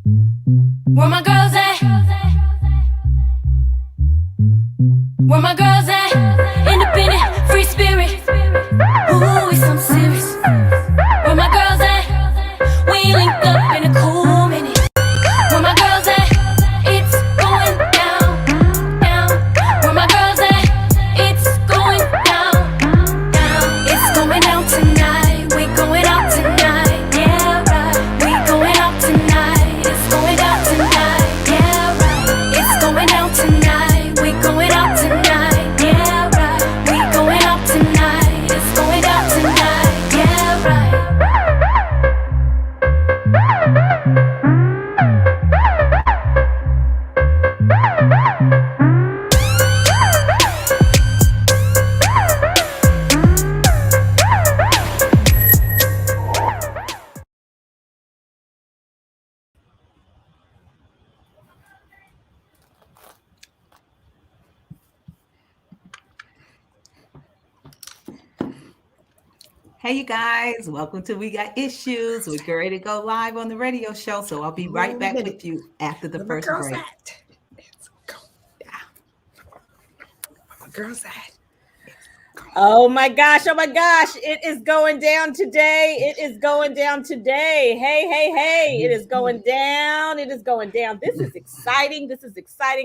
Where my girls at? Where my girls at? Independent, free spirit. Ooh, it's something serious. Where my girls at? We link up in a cool minute. Where my girls at? It's going down, down. Where my girls at? It's going down, down. It's going down tonight. We going out tonight. Yeah, right. We going out tonight. It's going down tonight. Yeah, right. It's going down tonight. We going out tonight. Yeah, right. We going out tonight. It's going down tonight. Yeah, right. Hey, you guys, welcome to We Got Issues. We're getting ready to go live on the radio show, so I'll be right back with you after the first break. Girls at? Oh my gosh, it is going down today. It is going down today. Hey, it is going down. It is going down. This is exciting.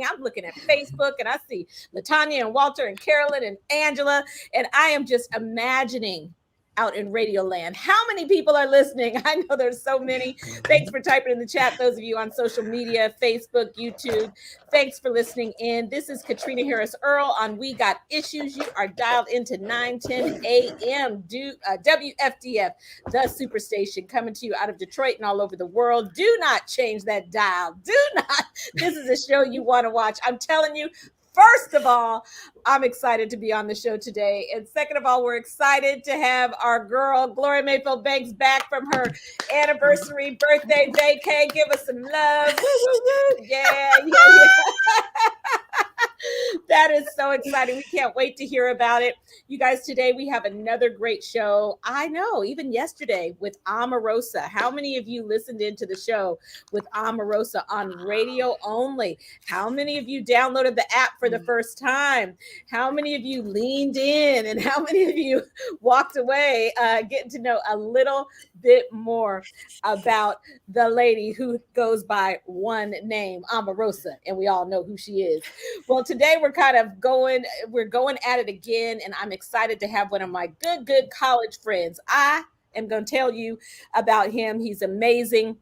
I'm looking at Facebook and I see Latanya and Walter and Carolyn and Angela, and I am just imagining out in Radio Land. How many people are listening? I know there's so many. Thanks for typing in the chat, those of you on social media, Facebook, YouTube. Thanks for listening in. This is Caterina Harris Earl on We Got Issues. You are dialed into 9:10 a.m. WFDF, the Superstation, coming to you out of Detroit and all over the world. Do not change that dial. Do not. This is a show you want to watch. I'm telling you, first of all, I'm excited to be on the show today. And second of all, we're excited to have our girl, Gloria Mayfield Banks, back from her anniversary birthday vacay. Give us some love. Yeah. That is so exciting. We can't wait to hear about it. You guys, today we have another great show. I know, even yesterday with Omarosa. How many of you listened into the show with Omarosa on radio only? How many of you downloaded the app for the first time? How many of you leaned in? And how many of you walked away getting to know a little bit more about the lady who goes by one name, Omarosa, and we all know who she is. Well, today we're going at it again, and I'm excited to have one of my good college friends. I am going to tell you about him. He's amazing.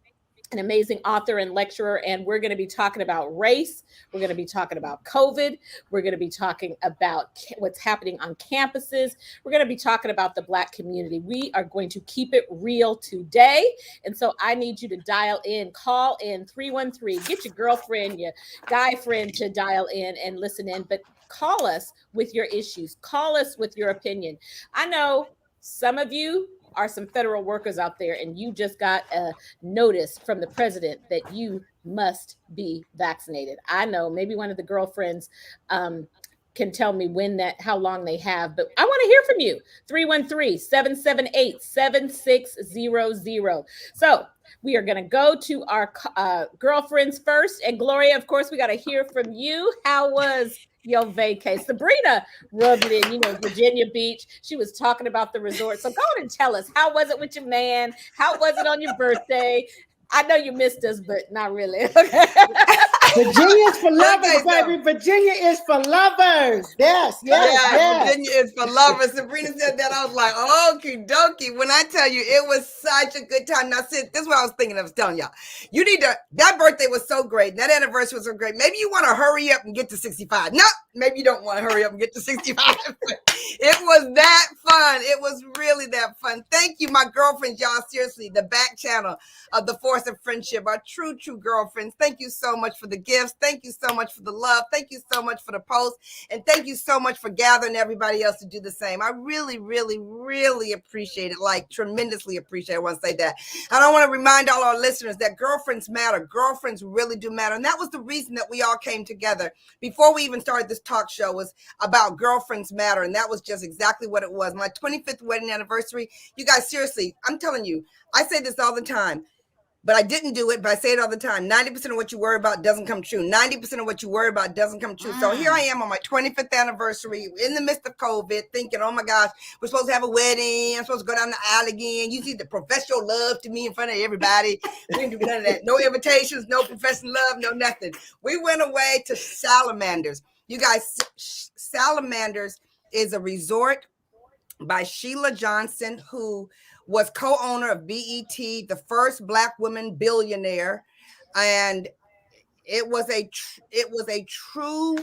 An amazing author and lecturer, and we're going to be talking about race. We're going to be talking about COVID. We're going to be talking about what's happening on campuses. We're going to be talking about the Black community. We are going to keep it real today, and so I need you to dial in, call in 313, get your girlfriend, your guy friend to dial in and listen in, but call us with your issues. Call us with your opinion. I know some of you are some federal workers out there, and you just got a notice from the president that you must be vaccinated. I know maybe one of the girlfriends can tell me how long they have, but I want to hear from you. 313-778-7600. So we are going to go to our girlfriends first. And Gloria, of course, we got to hear from you. How was your vacay? Sabrina rubbed it in, Virginia Beach. She was talking about the resort. So go on and tell us, how was it with your man? How was it on your birthday? I know you missed us, but not really. Virginia is for lovers, baby. Virginia is for lovers. Yes. Virginia is for lovers. Sabrina said that. I was like, okie dokie. When I tell you, it was such a good time. Now, this is what I was thinking. I was telling y'all. That birthday was so great. That anniversary was so great. Maybe you want to hurry up and get to 65. No, maybe you don't want to hurry up and get to 65. It was that fun. It was really that fun. Thank you, my girlfriends, y'all. Seriously, the back channel of the Force of Friendship, our true girlfriends. Thank you so much for the gifts. Thank you so much for the love. Thank you so much for the posts. And thank you so much for gathering everybody else to do the same. I really, really, really appreciate it. Like, tremendously appreciate it. I want to say that. And I want to remind all our listeners that girlfriends matter. Girlfriends really do matter. And that was the reason that we all came together before we even started this talk show, was about girlfriends matter. And that was just exactly what it was. My 25th wedding anniversary. You guys, seriously, I'm telling you, I say this all the time. but I didn't do it. But I say it all the time. 90% of what you worry about doesn't come true. 90% of what you worry about doesn't come true. So here I am on my 25th anniversary in the midst of COVID, thinking, oh my gosh, we're supposed to have a wedding. I'm supposed to go down the aisle again. You need to profess your love to me in front of everybody. We didn't do none of that. No invitations, no professing love, no nothing. We went away to Salamanders. You guys, Salamanders is a resort by Sheila Johnson, who was co-owner of BET, the first Black woman billionaire, and it was a true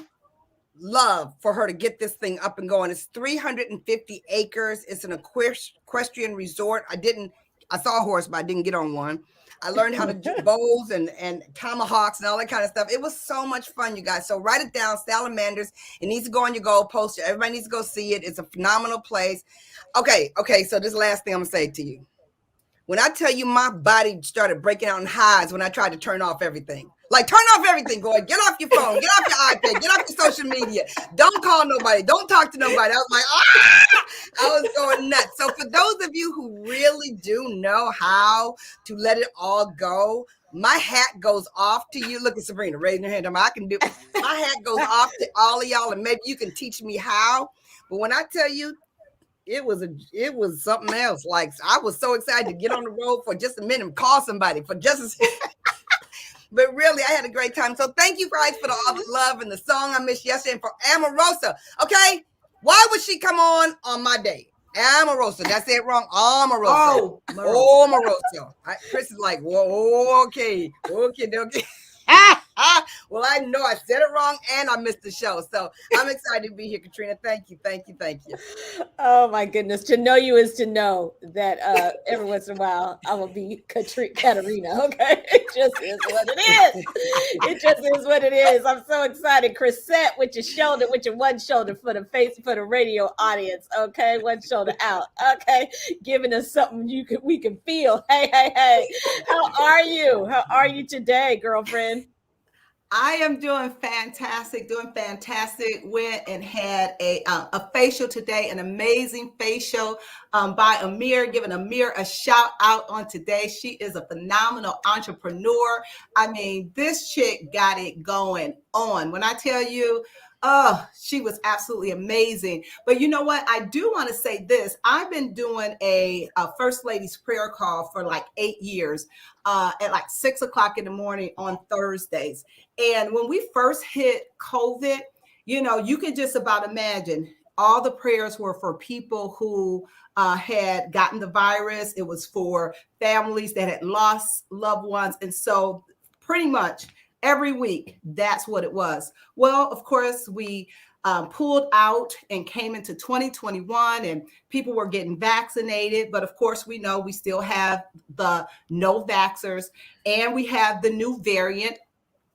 love for her to get this thing up and going. It's 350 acres. It's an equestrian resort. I saw a horse, but I didn't get on one. I learned how to do bows and tomahawks and all that kind of stuff. It was so much fun, you guys. So write it down, Salamanders. It needs to go on your goal poster. Everybody needs to go see it. It's a phenomenal place. Okay. So this last thing I'm gonna say to you. When I tell you my body started breaking out in hives when I tried to turn off everything. Like, turn off everything, boy. Get off your phone. Get off your iPad. Get off your social media. Don't call nobody. Don't talk to nobody. I was like, I was going nuts. So for those of you who really do know how to let it all go, my hat goes off to you. Look at Sabrina raising her hand. I can do. My hat goes off to all of y'all, and maybe you can teach me how. But when I tell you, it was something else. Like, I was so excited to get on the road for just a minute and call somebody for just a but really, I had a great time. So thank you guys for all the love and the song I missed yesterday, and for Amorosa. Okay, why would she come on my day? Amorosa, that's it wrong. Amorosa. Amorosa. Chris is like, whoa, okay. Well, I know I said it wrong and I missed the show. So I'm excited to be here, Caterina. Thank you. Oh my goodness. To know you is to know that every once in a while I will be Caterina. Okay. It just is what it is. It just is what it is. I'm so excited. Crisette with your one shoulder for the radio audience. Okay. One shoulder out. Okay. Giving us something we can feel. Hey. How are you? How are you today, girlfriend? I am doing fantastic. Went and had a facial today, an amazing facial by Amir, giving Amir a shout out on today. She is a phenomenal entrepreneur. I mean, this chick got it going on. When I tell you, she was absolutely amazing. But you know what? I do want to say this. I've been doing a First Lady's prayer call for like 8 years at like 6 o'clock in the morning on Thursdays. And when we first hit COVID, you can just about imagine all the prayers were for people who had gotten the virus. It was for families that had lost loved ones. And so pretty much every week, that's what it was. Well, of course, we pulled out and came into 2021 and people were getting vaccinated. But of course, we know we still have the no vaxxers and we have the new variant,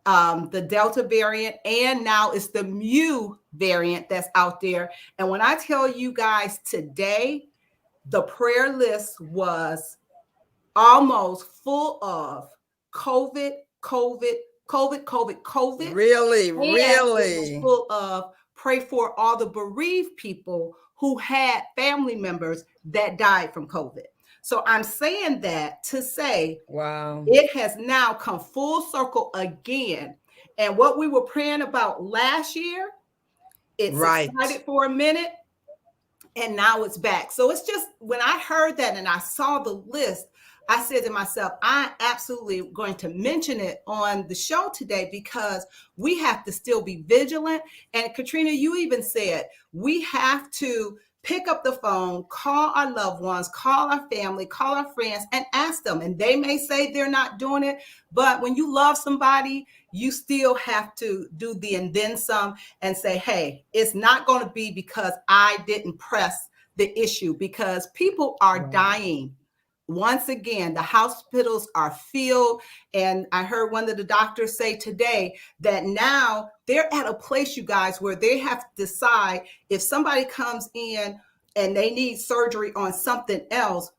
the Delta variant, and now it's the Mu variant that's out there. And when I tell you guys today, the prayer list was almost full of COVID. Really? Full of pray for all the bereaved people who had family members that died from COVID. So I'm saying that to say, wow, it has now come full circle again. And what we were praying about last year, it's excited for a minute, and now it's back. So it's just, when I heard that and I saw the list, I said to myself, I'm absolutely going to mention it on the show today because we have to still be vigilant. And Caterina, you even said we have to pick up the phone, call our loved ones, call our family, call our friends, and ask them. And they may say they're not doing it, but when you love somebody, you still have to do the and then some and say, hey, it's not going to be because I didn't press the issue, because people are dying. Once again, the hospitals are filled. And I heard one of the doctors say today that now they're at a place, you guys, where they have to decide if somebody comes in and they need surgery on something else,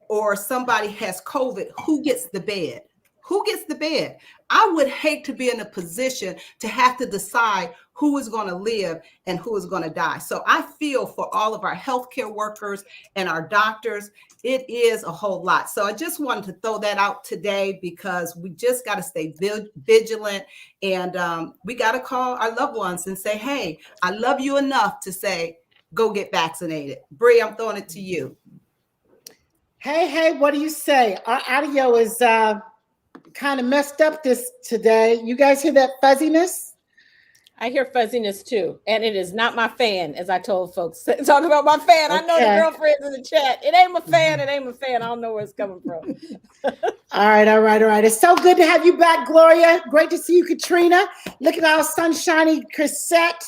or somebody has COVID, who gets the bed? Who gets the bed? I would hate to be in a position to have to decide who is going to live and who is going to die. So I feel for all of our healthcare workers and our doctors, it is a whole lot. So I just wanted to throw that out today because we just got to stay vigilant, and we got to call our loved ones and say, hey, I love you enough to say, go get vaccinated. Bree, I'm throwing it to you. Hey, what do you say? Our audio is kind of messed up today. You guys hear that fuzziness? I hear fuzziness too, and it is not my fan, as I told folks. Talking about my fan, okay. I know the girlfriends in the chat. It ain't my fan. It ain't my fan. I don't know where it's coming from. All right. It's so good to have you back, Gloria. Great to see you, Caterina. Look at our sunshiny Crisette.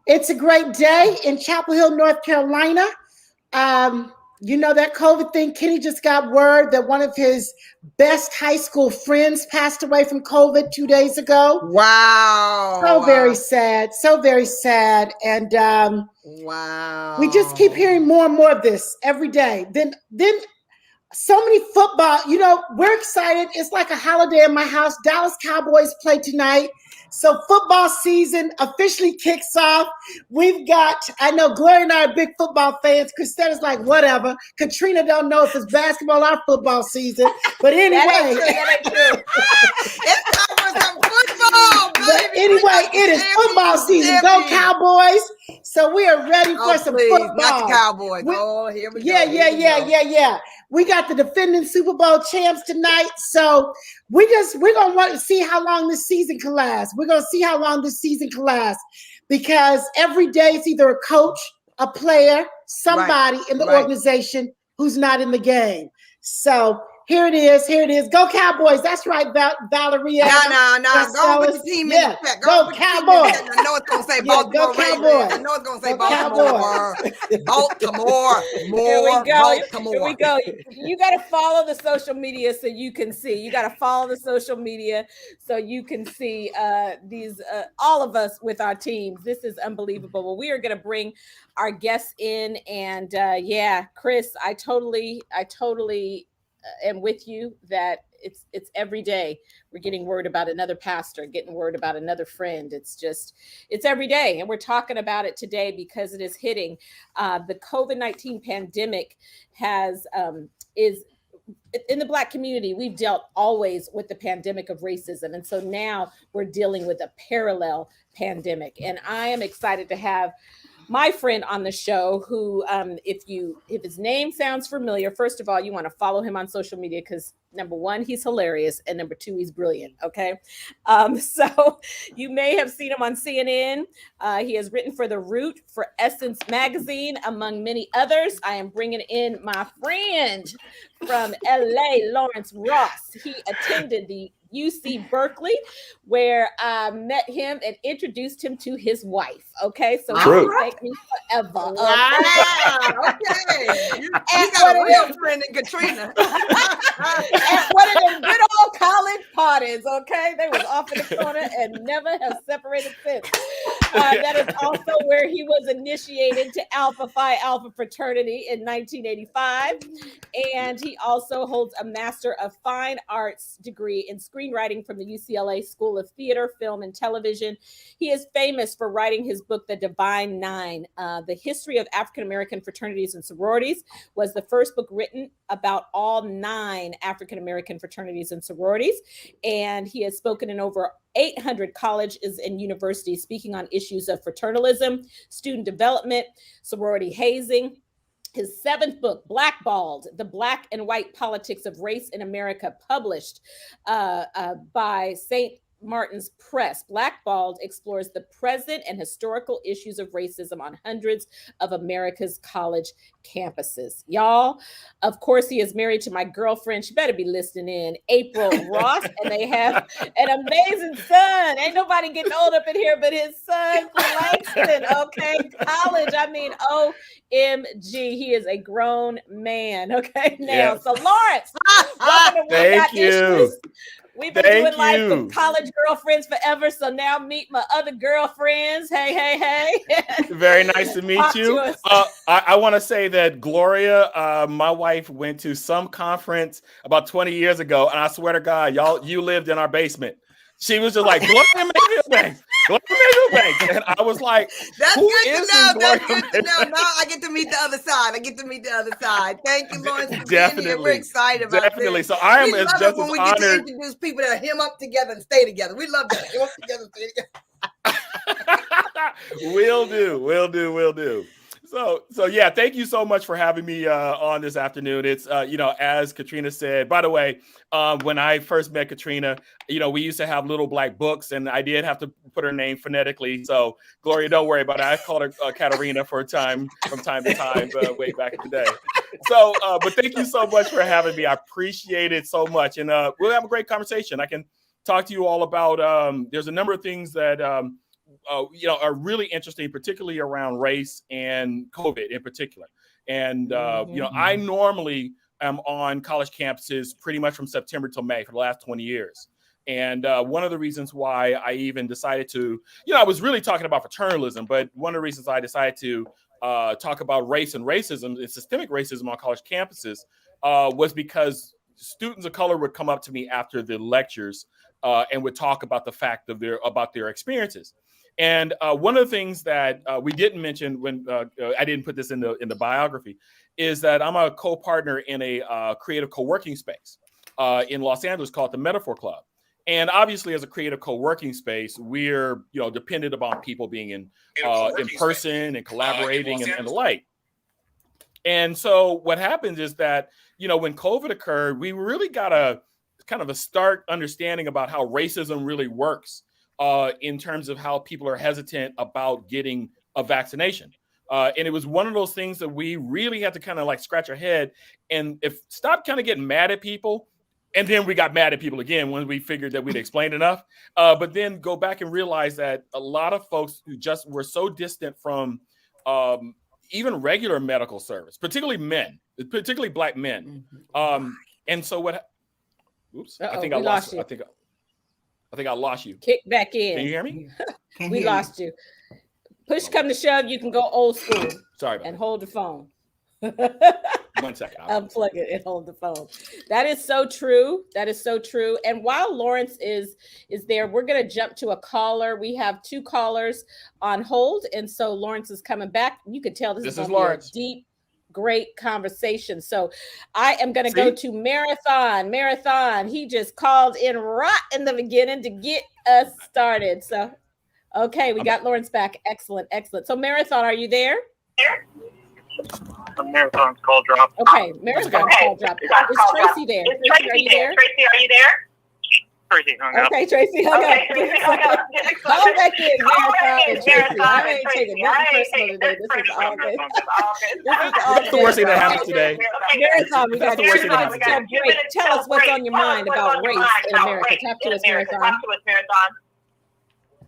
It's a great day in Chapel Hill, North Carolina. You know that COVID thing. Kenny just got word that one of his best high school friends passed away from COVID 2 days ago. Wow. So very sad. So very sad. And wow. We just keep hearing more and more of this every day. Then so many football, we're excited. It's like a holiday in my house. Dallas Cowboys play tonight. So football season officially kicks off. I know Gloria and I are big football fans. Crisette is like, whatever. Caterina don't know if it's basketball or football season. But anyway. That ain't true. It's time for some football, baby. But anyway, it is football season. Go Cowboys. So we are ready for some football. Not the Cowboys. Here we go. Yeah. We got the defending Super Bowl champs tonight. So we're going to want to see how long this season can last. We're going to see how long this season can last because every day it's either a coach, a player, somebody in the organization who's not in the game. So here it is. Go Cowboys. That's right, Valeria. No. Go with the team in the back. Go Cowboys. I know it's going to say Baltimore. Go Cowboys. I know it's going to say Baltimore. Baltimore. Here we go. You got to follow the social media so you can see. These all of us with our teams. This is unbelievable. Well, we are going to bring our guests in, and Chris, I totally am with you that it's every day we're getting word about another pastor, getting word about another friend. It's every day, and we're talking about it today because it is hitting. The COVID-19 pandemic is in the Black community. We've dealt always with the pandemic of racism, and so now we're dealing with a parallel pandemic. And I am excited to have my friend on the show who, if his name sounds familiar, first of all, you want to follow him on social media because number one, he's hilarious. And number two, he's brilliant. Okay. So you may have seen him on CNN. He has written for The Root, for Essence Magazine, among many others. I am bringing in my friend from LA, Lawrence Ross. He attended the UC Berkeley, where I met him and introduced him to his wife. Okay, so True. It take me forever. Wow. Okay. You got a real friend in Caterina. And one of them good old college parties. Okay, they was off in the corner and never have separated since. That is also where he was initiated to Alpha Phi Alpha fraternity in 1985, and he also holds a Master of Fine Arts degree in screenwriting from the UCLA School of Theater, Film, and Television. He is famous for writing his book, The Divine Nine. The History of African American Fraternities and Sororities was the first book written about all 9 African American fraternities and sororities, and he has spoken in over 800 colleges and universities, speaking on issues of fraternalism, student development, sorority hazing. His 7th book, Blackballed, The Black and White Politics of Race in America, published by St. Martin's Press. Blackballed explores the present and historical issues of racism on hundreds of America's college campuses. Y'all, of course, he is married to my girlfriend. She better be listening in, April Ross, and they have an amazing son. Ain't nobody getting old up in here but his son, Langston. Okay, college. I mean, OMG, he is a grown man. Okay, now, so Lawrence, welcome to Thank you. We've been Thank doing life you. with college girlfriends forever. So now meet my other girlfriends. Hey, hey, hey. Very nice to meet Talk to you. us. I want to say that Gloria, my wife, went to some conference about 20 years ago, and I swear to God, you lived in our basement. She was just like, Gloria Mayfield Banks, Gloria Mayfield Banks. And I was like, That's who good to is know. this That's Gloria good to know. Mayfield? Now I get to meet the other side. Thank you, Lawrence, for being here. Definitely. We're excited about Definitely. this. So I am We as love just it when as we get to honored. introduce people that hem up together and stay together. We love that. Hem up together and stay together. Will do. So yeah, thank you so much for having me on this afternoon. It's as Caterina said, by the way, when I first met Caterina, we used to have little black books, and I did have to put her name phonetically. So Gloria, don't worry about it. I called her Caterina from time to time way back in the day. So, but thank you so much for having me. I appreciate it so much, and we'll have a great conversation. I can talk to you all about. There's a number of things that. Are really interesting, particularly around race and COVID in particular. And, I normally am on college campuses pretty much from September till May for the last 20 years. And one of the reasons why I even decided to, I was really talking about fraternalism, but one of the reasons I decided to talk about race and racism and systemic racism on college campuses was because students of color would come up to me after the lectures and would talk about the fact of their experiences. And one of the things that we didn't mention when I didn't put this in the biography is that I'm a co-partner in a creative co-working space in Los Angeles called the Metaphor Club. And obviously, as a creative co-working space, we're dependent upon people being in person and collaborating and the like. And so what happens is that when COVID occurred, we really got a kind of a stark understanding about how racism really works. In terms of how people are hesitant about getting a vaccination. And it was one of those things that we really had to kind of like scratch our head and stop kind of getting mad at people. And then we got mad at people again when we figured that we'd explained enough. But then go back and realize that a lot of folks who just were so distant from even regular medical service, particularly Black men. And so oops, I think I lost you. I think I lost you. Kick back in. Can you hear me? We lost you. Push come to shove, you can go old school. Sorry about and that. Hold the phone. 1 second. Unplug it and hold the phone. That is so true. And while Lawrence is there, we're going to jump to a caller. We have 2 callers on hold. And so Lawrence is coming back. You can tell this is Lawrence. Deep, great conversation. So I am going to go to Marathon. He just called in right in the beginning to get us started. So, okay, we got Lawrence back. Excellent. So Marathon, are you there? Marathon's call drop. Okay, Marathon's call drop. Is Tracy there? Tracy, are you there? Tracy hung up. Okay, Tracy hung up. Call back in, Marathon. I ain't taking nothing personal today. This is all good. That's the worst thing that happened today. Marathon, we got 2 minutes to break. Tell us what's on your mind about race in America. Talk to us, Marathon.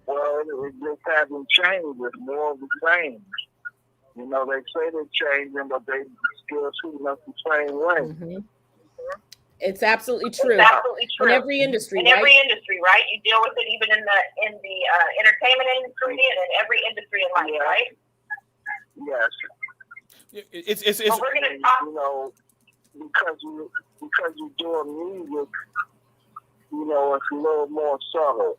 Well, it just hasn't changed. It's more of the same. They say they're changing, but they still treating us the same way. Mm-hmm. It's absolutely true. In every industry, right? You deal with it even in the entertainment industry and in every industry in life, right? Yes. It's well, we're gonna talk. Because you're doing music, it's a little more subtle.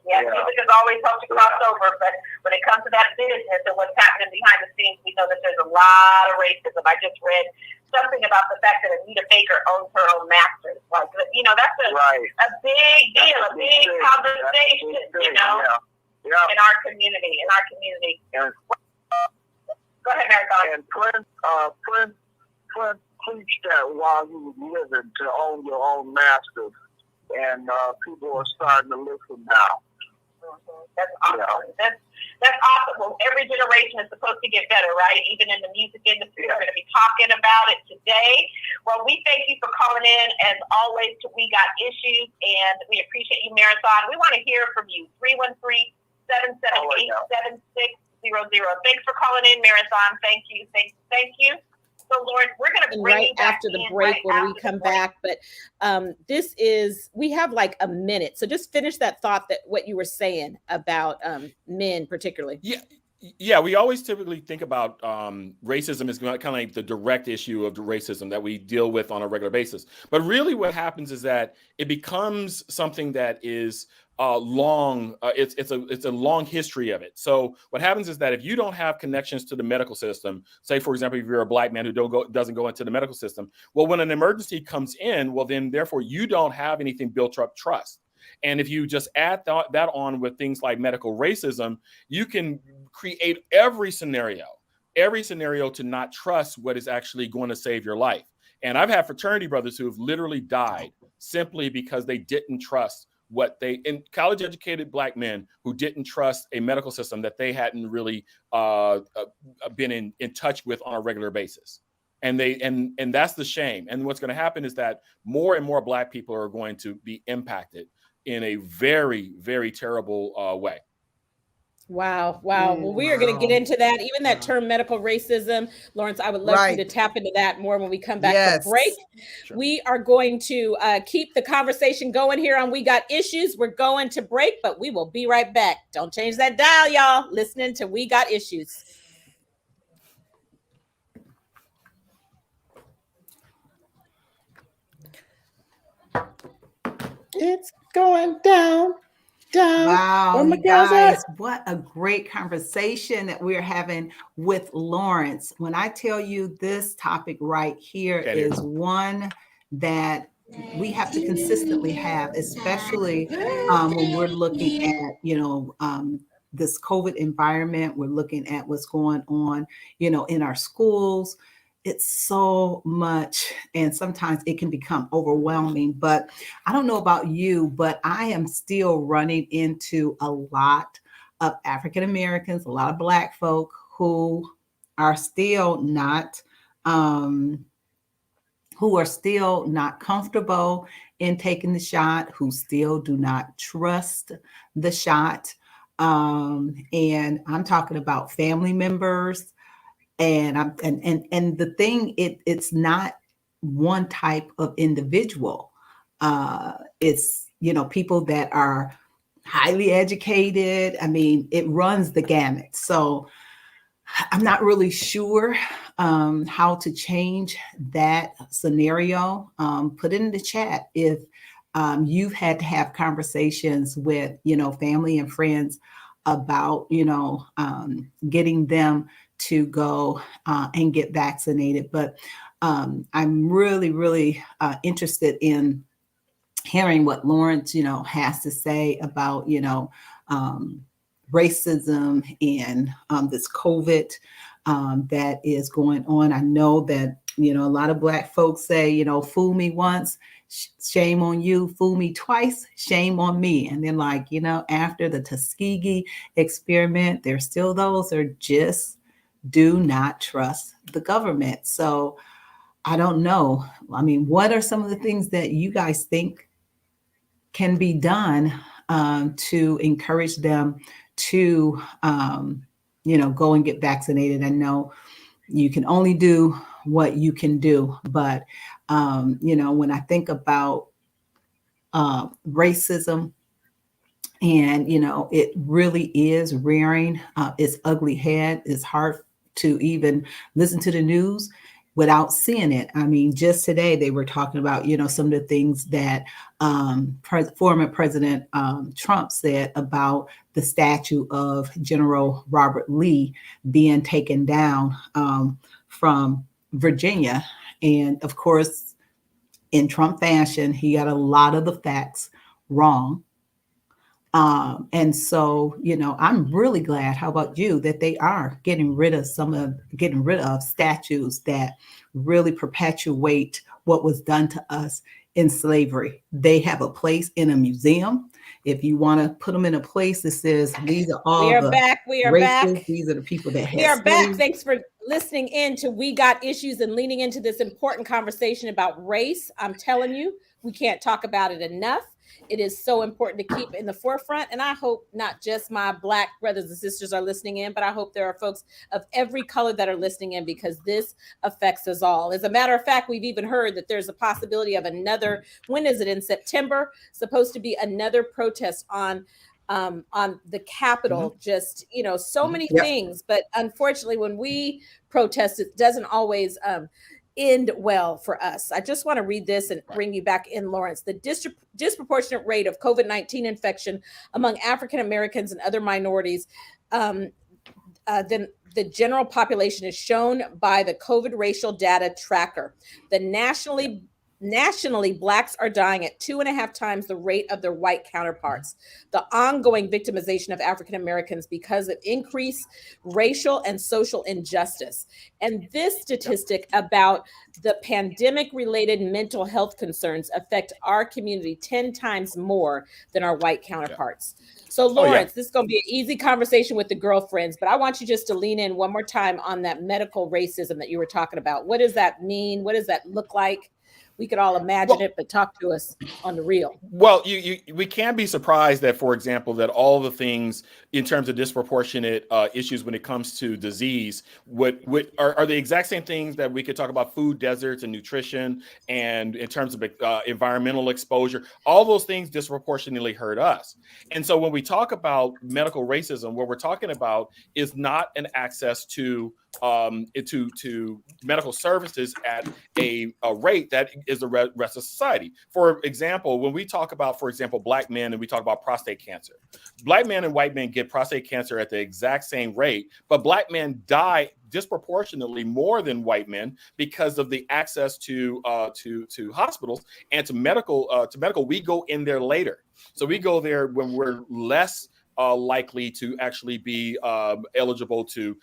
Yeah, music has always helped to cross over, but when it comes to that business and what's happening behind the scenes, we know that there's a lot of racism. I just read something about the fact that Anita Baker owns her own masters. Like, that's a big deal, a big conversation, in our community. Go ahead, Marathon. And Prince preached that while he was living, to own your own masters. And people are starting to listen now. That's awesome. That's awesome. Well, every generation is supposed to get better, right? Even in the music industry, we're going to be talking about it today. Well, we thank you for calling in. As always, We Got Issues, and we appreciate you, Marathon. We want to hear from you. 313-778-7600. Thanks for calling in, Marathon. Thank you. So, Lawrence, we're going to And bring right you back after the in break right when we after the come break. back. But we have like a minute. So just finish that thought, that what you were saying about men particularly. Yeah, we always typically think about racism as kind of like the direct issue of the racism that we deal with on a regular basis. But really what happens is that it becomes something that is long. It's a long history of it. So what happens is that if you don't have connections to the medical system, say, for example, if you're a Black man who doesn't go into the medical system, well, when an emergency comes in, well, then therefore you don't have anything built up trust. And if you just add that on with things like medical racism, you can create every scenario to not trust what is actually going to save your life. And I've had fraternity brothers who have literally died simply because they didn't trust in college educated Black men who didn't trust a medical system that they hadn't really been in touch with on a regular basis. And that's the shame. And what's going to happen is that more and more Black people are going to be impacted in a very, very terrible way. Wow. Well, we are going to get into that, even that term medical racism. Lawrence, I would love for you to tap into that more when we come back from break. Sure. We are going to keep the conversation going here on We Got Issues. We're going to break, but we will be right back. Don't change that dial, y'all. Listening to We Got Issues. It's going down. Wow, Oh my you guys, God. what a great conversation that we're having with Lawrence. When I tell you this topic right here is one that we have to consistently have, especially when we're looking at, this COVID environment. We're looking at what's going on, in our schools. It's so much, and sometimes it can become overwhelming. But I don't know about you, but I am still running into a lot of African Americans, a lot of Black folk who are still not comfortable in taking the shot, who still do not trust the shot. And I'm talking about family members. And the thing, it's not one type of individual. It's, people that are highly educated. I mean, it runs the gamut. So I'm not really sure how to change that scenario. Put it in the chat if you've had to have conversations with, family and friends about, getting them to go and get vaccinated. But I'm really, really interested in hearing what Lawrence, has to say about, racism and this COVID that is going on. I know that, a lot of Black folks say, fool me once, shame on you, fool me twice, shame on me. And then after the Tuskegee experiment, there's still those who just do not trust the government. So I don't know. I mean, what are some of the things that you guys think can be done to encourage them to, go and get vaccinated? I know you can only do what you can do, but, when I think about racism, and, it really is rearing its ugly head. It's hard to even listen to the news without seeing it. I mean, just today they were talking about, some of the things that former President Trump said about the statue of General Robert Lee being taken down from Virginia. And of course, in Trump fashion, he got a lot of the facts wrong. And so, I'm really glad, how about you, that they are getting rid of statues that really perpetuate what was done to us in slavery. They have a place in a museum. If you want to put them in a place that says, these are all We are back. These are the people that We are back. Thanks for listening in to We Got Issues and leaning into this important conversation about race. I'm telling you, We can't talk about it enough. It is so important to keep in the forefront. And I hope not just my Black brothers and sisters are listening in, but I hope there are folks of every color that are listening in, because this affects us all. As a matter of fact, we've even heard that there's a possibility of another, when is it, in September, supposed to be another protest on the Capitol. Just, so many things. But unfortunately, when we protest, it doesn't always end well for us. I just want to read this and bring you back in, Lawrence. The disproportionate rate of COVID-19 infection among African Americans and other minorities than the general population is shown by the COVID racial data tracker. The Nationally, Blacks are dying at 2.5 times the rate of their white counterparts. The ongoing victimization of African Americans because of increased racial and social injustice. And this statistic about the pandemic-related mental health concerns affect our community 10 times more than our white counterparts. So, Lawrence, this is going to be an easy conversation with the girlfriends, but I want you just to lean in one more time on that medical racism that you were talking about. What does that mean? What does that look like? We could all imagine it, but talk to us on the real. Well, we can be surprised that, for example, that all the things in terms of disproportionate issues when it comes to disease are the exact same things that we could talk about: food deserts and nutrition, and in terms of environmental exposure. All those things disproportionately hurt us. And so when we talk about medical racism, what we're talking about is not an access to medical services at a rate that is the rest of society. For example, when we talk about, for example, Black men, and we talk about prostate cancer, Black men and white men get prostate cancer at the exact same rate, but Black men die disproportionately more than white men because of the access to hospitals and to medical. We go in there later, so we go there when we're less likely to actually be eligible to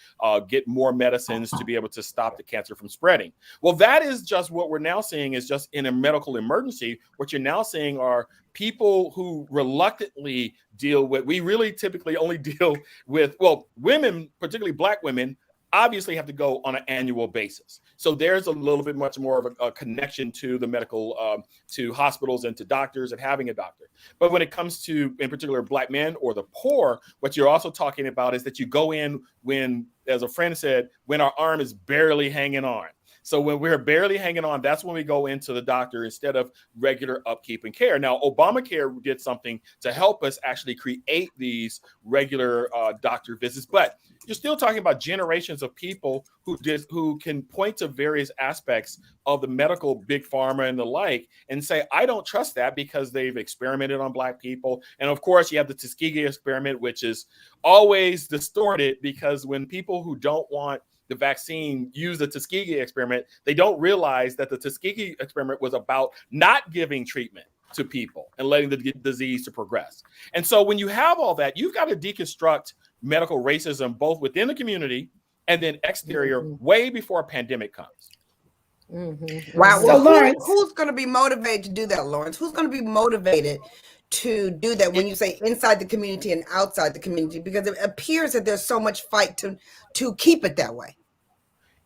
get more medicines to be able to stop the cancer from spreading. Well, that is just what we're now seeing is just in a medical emergency. What you're now seeing are people who reluctantly deal with, we really typically only deal with, women, particularly Black women, obviously have to go on an annual basis. So there's a little bit much more of a connection to the medical, to hospitals and to doctors and having a doctor. But when it comes to, in particular, Black men or the poor, what you're also talking about is that you go in when, as a friend said, when our arm is barely hanging on. So when we're barely hanging on, that's when we go into the doctor instead of regular upkeep and care. Now, Obamacare did something to help us actually create these regular doctor visits, but you're still talking about generations of people who can point to various aspects of the medical big pharma and the like and say, I don't trust that because they've experimented on Black people. And of course, you have the Tuskegee experiment, which is always distorted because when people who don't want the vaccine use the Tuskegee experiment, they don't realize that the Tuskegee experiment was about not giving treatment to people and letting the disease to progress. And so when you have all that, you've got to deconstruct medical racism, both within the community and then exterior, way before a pandemic comes. Wow. So, Well, Lawrence, who's going to be motivated to do that, Lawrence? Who's going to be motivated to do that when you say inside the community and outside the community? Because it appears that there's so much fight to keep it that way.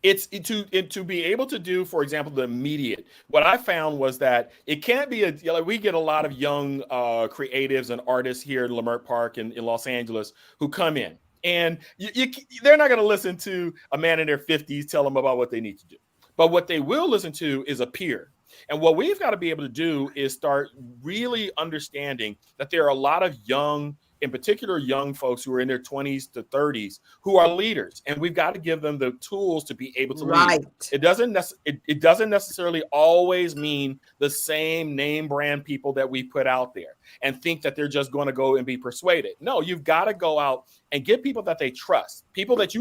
It's to be able to do, for example, the immediate. What I found was that it can't be we get a lot of young creatives and artists here in Leimert Park in Los Angeles who come in, and they're not going to listen to a man in their 50s tell them about what they need to do. But what they will listen to is a peer. And what we've got to be able to do is start really understanding that there are a lot of young, in particular, young folks who are in their 20s to 30s who are leaders, and we've got to give them the tools to be able to lead. It doesn't necessarily always mean the same name brand people that we put out there and think that they're just going to go and be persuaded. No, you've got to go out and get people that they trust, people that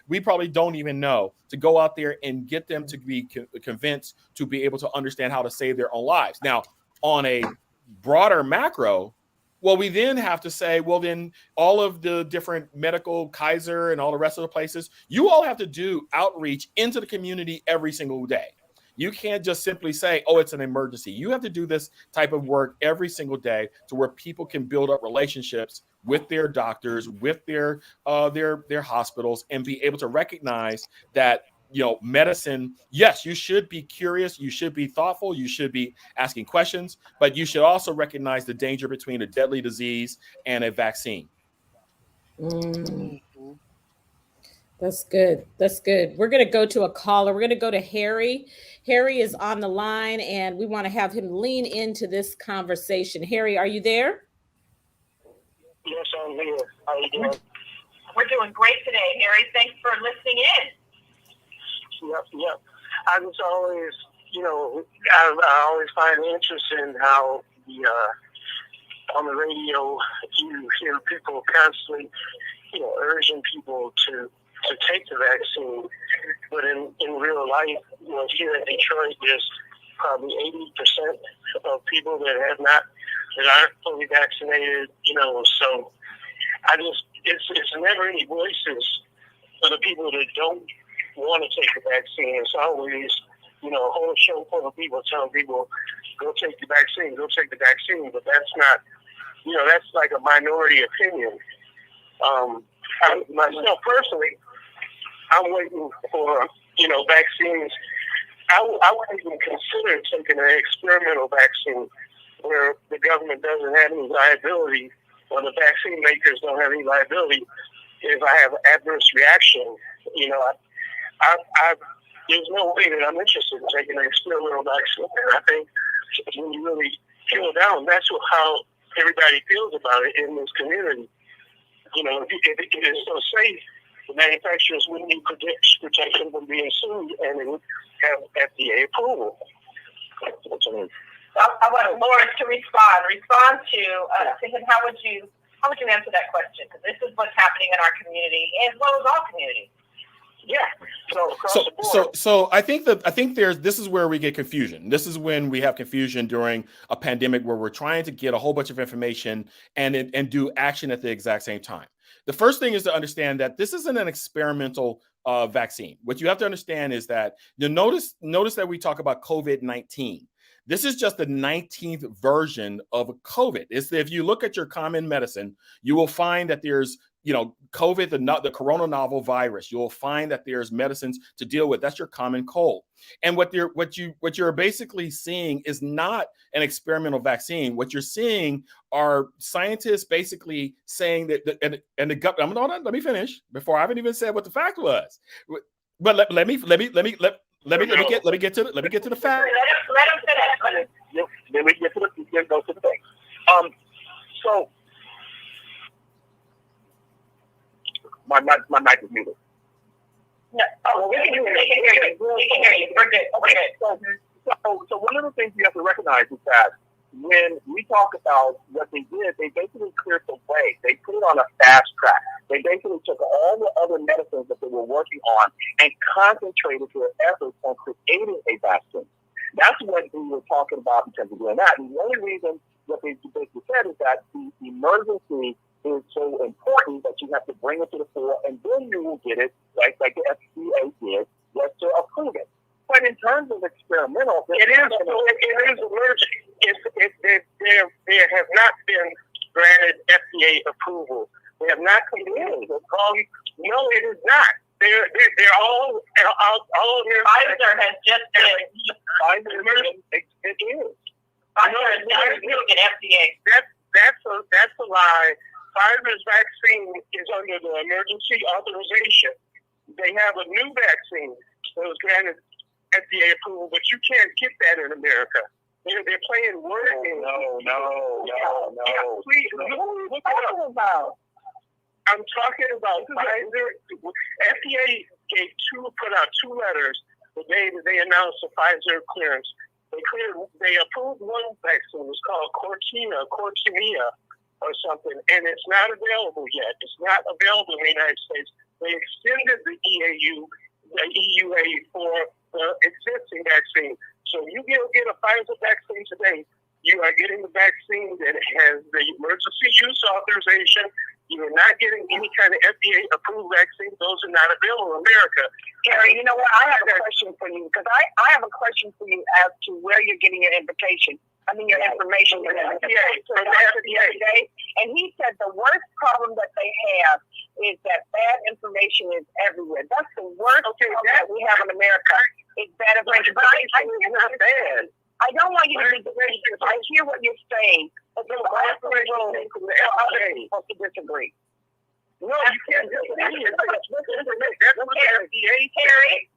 we probably don't even know, to go out there and get them to be convinced to be able to understand how to save their own lives. Now, on a broader macro, well, we then have to say, well, then all of the different medical, Kaiser and all the rest of the places, you all have to do outreach into the community every single day. You can't just simply say, oh, it's an emergency. You have to do this type of work every single day to where people can build up relationships with their doctors, with their hospitals, and be able to recognize that medicine, yes, you should be curious, you should be thoughtful, you should be asking questions, but you should also recognize the danger between a deadly disease and a vaccine. That's good. That's good. We're going to go to a caller. We're going to go to Harry. Harry is on the line, and we want to have him lean into this conversation. Harry, are you there? Yes, I'm here. How you doing? We're doing great today, Harry. Thanks for listening in. Yep. I just always, I always find interest in how on the radio you hear people constantly, urging people to take the vaccine, but in real life, here in Detroit, there's probably 80% of people that aren't fully vaccinated. So it's never any voices for the people that don't want to take the vaccine. It's always, a whole show full of people telling people, go take the vaccine, but that's not, that's like a minority opinion. Myself personally, I'm waiting for, vaccines. I wouldn't even consider taking an experimental vaccine where the government doesn't have any liability, or the vaccine makers don't have any liability if I have adverse reaction. There's no way that I'm interested in taking an experimental vaccine. And I think when you really peel down, that's how everybody feels about it in this community. If it is so safe, the manufacturers wouldn't need protection from being sued, and it would have FDA approval. I want Laura to respond to him. How would you answer that question? Because this is what's happening in our community as well as all communities. Yeah. So I think this is where we get confusion. This is when we have confusion during a pandemic where we're trying to get a whole bunch of information and do action at the exact same time. The first thing is to understand that this isn't an experimental vaccine. What you have to understand is that notice that we talk about COVID-19. This is just the 19th version of COVID. If you look at your common medicine, you will find that there's COVID, the corona novel virus. You will find that there's medicines to deal with. That's your common cold. And what you're basically seeing is not an experimental vaccine. What you're seeing are scientists basically saying that, and the government. Let me finish before I haven't even said what the fact was. But let me get to the fact. Let him finish. Let me get to the thing. So. My mic is muted. No. Oh, we can hear you. We can hear you. We're good. So one of the things you have to recognize is that when we talk about what they did, they basically cleared the way. They put it on a fast track. They basically took all the other medicines that they were working on and concentrated their efforts on creating a vaccine. That's what we were talking about in terms of doing that. And the only reason what they basically said is that the emergency is so important that you have to bring it to the fore, and then you will get it, like the FDA did, just to approve it. But in terms of experimental, it is emerging. There have not been granted FDA approval. They have not completed it. No, it is not. They're all here. Pfizer has just been. It is. Pfizer has never been FDA. That's a lie. Pfizer's vaccine is under the emergency authorization. They have a new vaccine that was granted FDA approval, but you can't get that in America. They're playing word games. No. Please, look it up. I'm talking about Pfizer. FDA put out two letters the day that they announced the Pfizer clearance. They approved one vaccine. It's called Cortina or something, and it's not available yet. It's not available in the United States. They extended the EUA for the existing vaccine. So you get a Pfizer vaccine today, you are getting the vaccine that has the emergency use authorization. You are not getting any kind of FDA-approved vaccine. Those are not available in America. Harry, you know what? I have a question for you, because I have a question for you as to where you're getting your information from the FDA. And he said the worst problem that they have is that bad information is everywhere. That's the worst thing that we have in America. Is bad information. But I not bad. I don't want you to be defensive. I hear what you're saying, but there's also a role for to disagree. No, you can't disagree.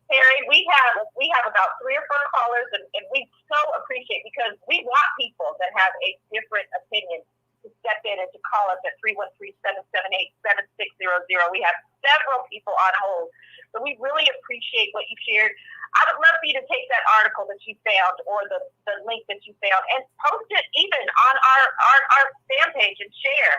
Harry, we have about 3 or 4 callers, and we so appreciate, because we want people that have a different opinion to step in and to call us at 313-778-7600. We have several people on hold, so we really appreciate what you shared. I would love for you to take that article that you found, or the link that you found, and post it even on our fan page and share.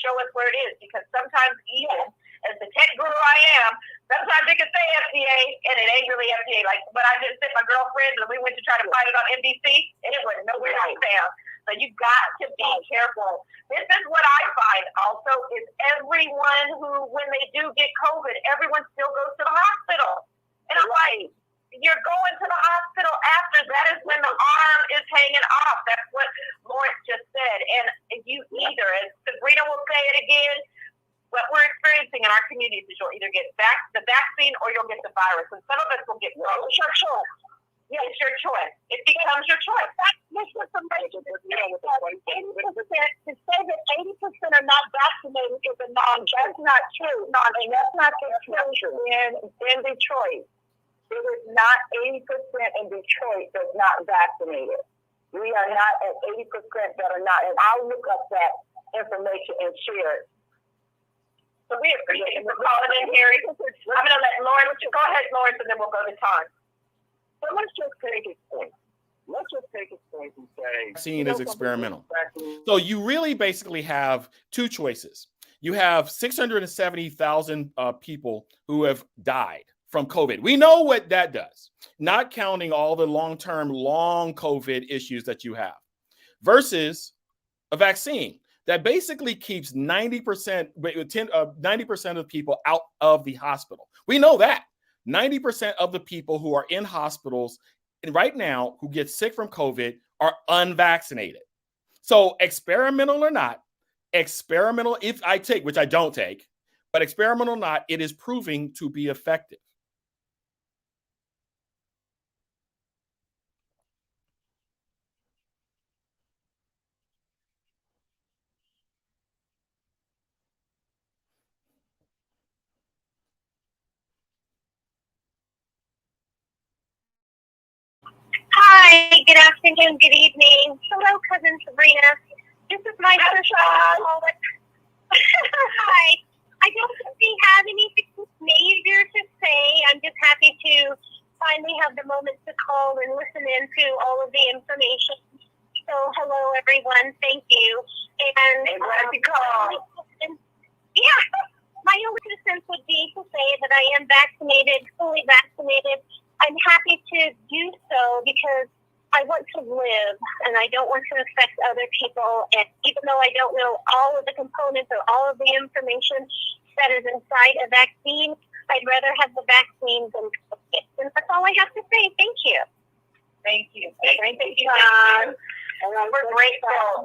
Show us where it is, because sometimes, even as the tech guru I am, sometimes it can say FDA and it ain't really FDA. Like when I just sent my girlfriend and we went to try to find it on NBC, and it was nowhere to be found. So you got to be careful. This is what I find also is everyone who, when they do get COVID, everyone still goes to the hospital. And I'm like, you're going to the hospital after. That is when the arm is hanging off. That's what Lawrence just said. And you either, as Sabrina will say it again, what we're experiencing in our communities is you'll either get the vaccine or you'll get the virus. And some of us will get both. It's your choice. Yeah, it's your choice. It becomes your choice. That's misinformation. To say that 80% are not vaccinated is a that's not true. No, I mean, that's not the truth in Detroit. It is not 80% in Detroit that's not vaccinated. We are not at 80% that are not. And I'll look up that information and share it. So we appreciate you for calling in, Harry. I'm going to let Lauren, go ahead, Lawrence, and then we'll go to Todd. So let's just take his point. Let's just take his point and say vaccine is experimental. So you really basically have 2 choices. You have 670,000 people who have died from COVID. We know what that does, not counting all the long-term, long COVID issues that you have, versus a vaccine that basically keeps 90% of people out of the hospital. We know that 90% of the people who are in hospitals right now who get sick from COVID are unvaccinated. So experimental or not, experimental, if I take, which I don't take, but experimental or not, it is proving to be effective. Hi, good afternoon, good evening. Hello, cousin Sabrina. This is my first call. Hi. I don't really have anything major to say. I'm just happy to finally have the moment to call and listen in to all of the information. So, hello, everyone. Thank you. And glad you called. Yeah, my only 2 cents would be to say that I am vaccinated, fully vaccinated. I'm happy to do so because I want to live and I don't want to affect other people. And even though I don't know all of the components or all of the information that is inside a vaccine, I'd rather have the vaccine than COVID. And that's all I have to say. Thank you. Thank you. Thank you, John. And we're grateful.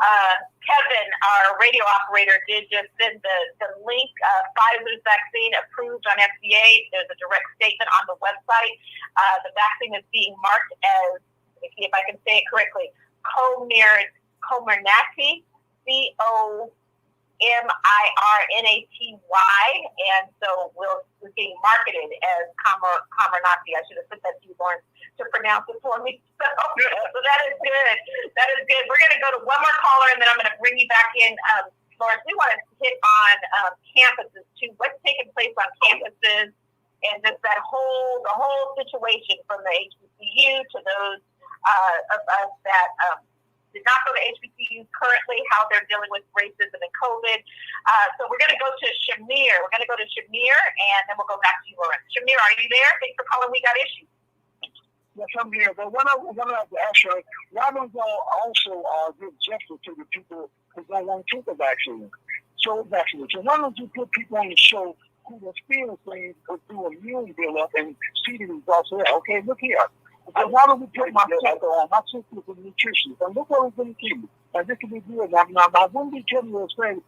Kevin, our radio operator, did just send the link. Pfizer's vaccine approved on FDA. There's a direct statement on the website. The vaccine is being marked as, let me see if I can say it correctly, Comirnaty, Comirnaty, and so we're being marketed as Comirnaty. I should have put that to you, Lawrence, to pronounce it for me. So that is good. That is good. We're going to go to one more caller, and then I'm going to bring you back in. Lawrence, we want to hit on campuses too. What's taking place on campuses, and just the whole situation from the HBCU to those of us that did not go to HBCUs currently, how they're dealing with racism and COVID. So we're going to go to Shamir. We're going to go to Shamir, and then we'll go back to you, Lawrence. Shamir, are you there? Thanks for calling. We got issues. Yes, I'm here. But what I have to ask you, why don't y'all also give justice to the people who don't want to take the vaccine? So why don't you put people on the show who are experiencing through a immune build-up and see the results there? Okay, look here. So why don't we put my sister on? My sister is a nutritionist. And look what we're going to do. And this can be good. Now, I wouldn't be telling you a thing.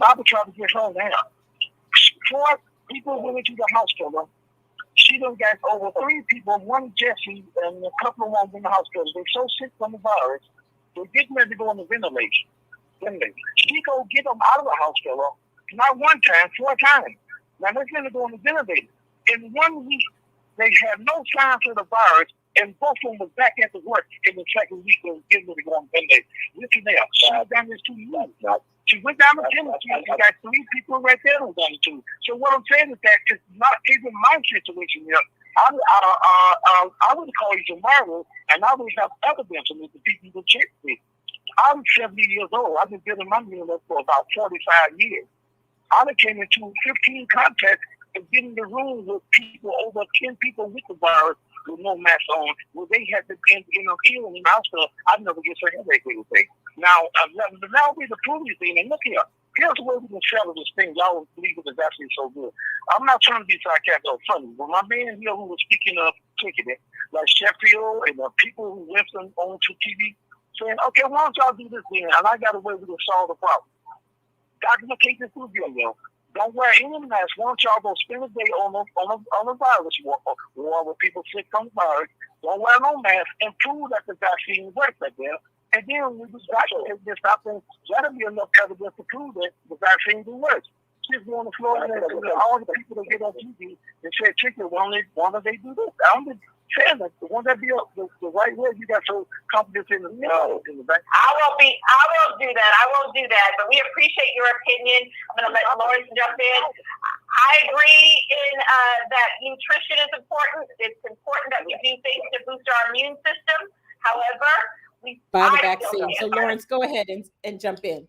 I would try to get her now. 4 people went into the hospital. She done got over 3 people, one Jesse, and a couple of them in the hospital. They're so sick from the virus, they're getting ready to go on the ventilation. She go get them out of the hospital, not 1 time, 4 times. Now they're going to go on the ventilator. In 1 week, they had no signs of the virus, and both of them was back at the work in the second week. They were getting ready to go on the ventilator. Listen there, she was down there 2 months. She went down the ventilator. She got 3 people right there on down too. So what I'm saying is that it's not even my situation here. I would call you tomorrow, and I would have evidence of the people who check me. I'm 70 years old. I've been building my meal for about 45 years. I came into 15 contacts and been in the room with people, over 10 people with the virus with no mask on. Well, they had to be ill in the hospital. I never get a headache or anything. Now we the prove this thing. And look here. Here's the way we can settle this thing. Y'all believe it is actually so good. I'm not trying to be sarcastic or funny, but my man here who was speaking of taking it, like Sheffield and the people who went on to TV, saying, okay, why don't y'all do this thing? And I got a way we can solve the problem. Documentate this through you. Don't wear any mask. Why don't y'all go spend a day on the virus war with people sick from the virus? Don't wear no mask and prove that the vaccine works right there. And then we just got to stop and that'll be enough evidence to prove that the vaccine do work. Just go on the floor and all the people that get on TV and say, "Chicken, why don't they do this?" I'm just saying that won't that be the right way? You got so confidence in the vaccine. I won't do that. I won't do that. But we appreciate your opinion. I'm going to let Lawrence jump in. I agree in that nutrition is important. It's important that we do things to boost our immune system. However, by the vaccine. So Lawrence, go ahead and jump in.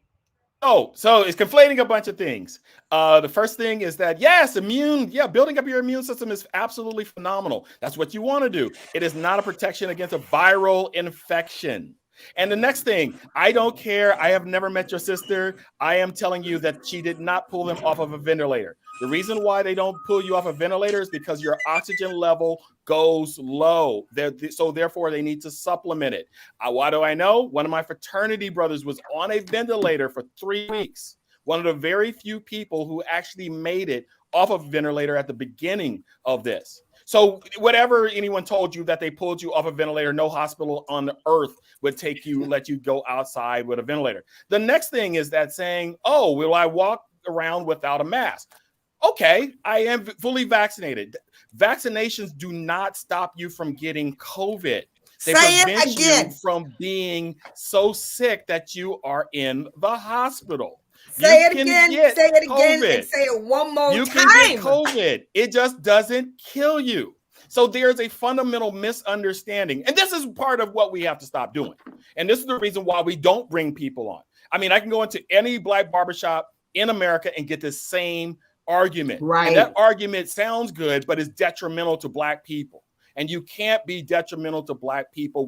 Oh, so it's conflating a bunch of things. The first thing is that, yes, building up your immune system is absolutely phenomenal. That's what you want to do. It is not a protection against a viral infection. And the next thing, I don't care. I have never met your sister. I am telling you that she did not pull them off of a ventilator. The reason why they don't pull you off a ventilator is because your oxygen level goes low. So therefore, they need to supplement it. Why do I know? One of my fraternity brothers was on a ventilator for 3 weeks. One of the very few people who actually made it off of a ventilator at the beginning of this. So whatever anyone told you that they pulled you off a ventilator, no hospital on earth would let you go outside with a ventilator. The next thing is that saying, oh, will I walk around without a mask? Okay, I am fully vaccinated. Vaccinations do not stop you from getting COVID. They prevent you from being so sick that you are in the hospital. Say it again, and say it one more time. You can get COVID. It just doesn't kill you. So there's a fundamental misunderstanding. And this is part of what we have to stop doing. And this is the reason why we don't bring people on. I mean, I can go into any black barbershop in America and get the same argument. Right. And that argument sounds good, but it's detrimental to black people. And you can't be detrimental to black people